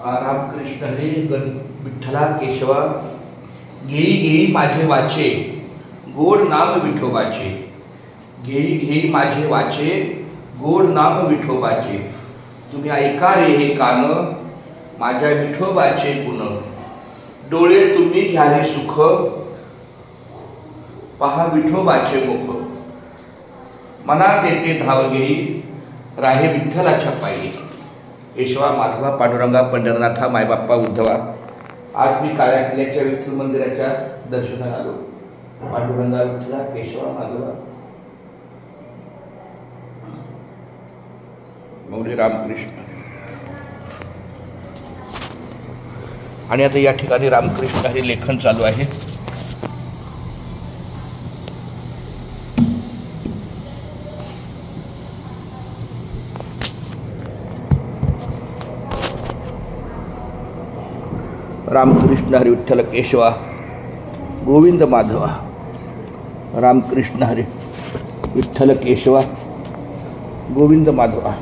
रामकृष्ण हरी विठ्ठला केशवा घेई घेई माझे वाचे गोड नाम विठोबाचे घेई घेई माझे वाचे गोड नाम विठोबाचे तुम्ही ऐका रे हे कान माझ्या विठोबाचे गुण डोळे तुम्ही घ्या रे सुख पहा विठोबाचे मुख मनात येते धाव घेई राहे विठ्ठलाच्या पायी केशवा माधवा पांडुरंगा पंढरनाथा मायबाप्पा उद्धवा आज मी काळ्या किल्ल्याच्या विठ्ठल मंदिराच्या दर्शनाला आलो. पांडुरंगा विठ्ठला केशवा माधवा मौली रामकृष्ण. आणि आता या ठिकाणी रामकृष्ण हरी लेखन चालू आहे. रामकृष्ण हरी विठ्ठल केशवा गोविंद माधवा रामकृष्ण हरी विठ्ठल केशवा गोविंद माधवा.